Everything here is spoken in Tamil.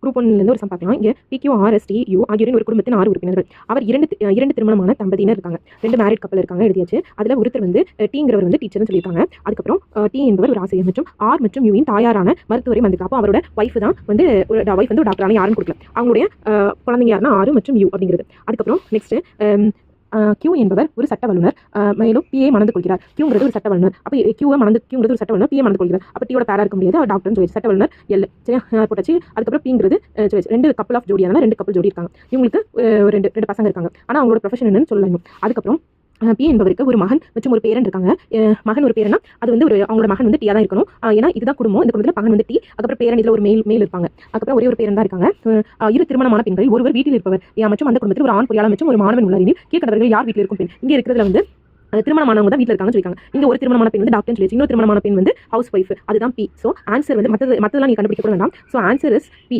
குரூப் 1 ஒரு சம் பார்க்கலாம். இங்கே PQRSTU ஆகியோரின் ஒரு குடும்பத்தின் 6 உறுப்பினர்கள். அவர் இரண்டு திருமணமான தம்பதியினர் இருக்காங்க. 2 மேரிட் கப்பல் இருக்காங்க, எழுதியாச்சு. அதில் ஒருத்தர் வந்து டீங்கிறவர் வந்து டீச்சர்னு சொல்லியிருக்காங்க. அதுக்கப்புறம் டி என்பவர் ஒரு ஆசிரியர் மற்றும் ஆர் மற்றும் யூவின் தாயாரான மருத்துவரை வந்திருக்கா. அப்போ அவரோட ஒய்ஃப் தான் வந்து ஒரு டாக்டரான யாரும் கொடுக்கல. அவங்களுடைய குழந்தைங்க யாருன்னா ஆர் மற்றும் யூ அப்படிங்கிறது. அதுக்கப்புறம் நெக்ஸ்ட் கியூ என்பவர் ஒரு சட்ட வல்லுநர், மேலும் பிஏ மணந்து கொள்கிறார். கியூங்கிறது ஒரு சட்ட வல்லுநர். அப்போ கியூங்கிறது ஒரு சட்ட வல்லுநர், பிஏ மணந்து கொள்கிறார். அப்போ டியோட பேரா இருக்க முடியாது, டாக்டர்னு சொல்லி சட்ட வல்லுநர் எல் சரியா போட்டாச்சு. அதுக்கப்புறம் பிங்கிறது 2 கப்பல் ஆஃப் ஜோடி, அதனால 2 கப்பல் ஜோடி இருக்காங்க. இவங்களுக்கு ரெண்டு பசங்க இருக்காங்க. ஆனால் அவங்களோட ப்ரொஃபஷன் என்னன்னு சொல்லணும். அதுக்கப்புறம் பி என்பவருக்கு ஒரு மகன் மற்றும் ஒரு பேரன் இருக்காங்க. மகன் ஒரு பேரனா அது வந்து அவங்களோட மகன் வந்து டீயா தான் இருக்கணும். ஏன்னா இதுதான் குடும்பம். இந்த குடும்பத்தில் மகன் வந்து டி, அதுக்கப்புறம் பேரன் இதில் ஒரு மேல் இருப்பாங்க. அதுக்கப்புறம் ஒரே ஒரு பேரன் தான் இருக்காங்க. 2 திருமணமான பெண்களில் ஒருவர் வீட்டில் இருப்பவர் மற்றும் அந்த குடும்பத்தில் ஒரு ஆண் பொறியாளர் மற்றும் ஒரு மாணவன் உள்ளார். கீழ்கண்டவர்கள் யார் வீட்டில் இருக்கும் பெண்? இங்கே இருக்கிறதுல வந்து திருமணமானவங்க தான் வீட்டில் இருக்காங்கன்னு சொல்லியிருக்காங்க. இங்கே ஒரு திருமணமான பெண் வந்து டாக்டர்னு சொல்லி, இன்னொரு திருமணமான பெண் வந்து ஹவுஸ் ஒய்ஃப், அதுதான் பி. ஸோ ஆன்சர் வந்து மற்றதெல்லாம் நீ கண்டுபிடிக்க கூட வேண்டாம். So answer is B.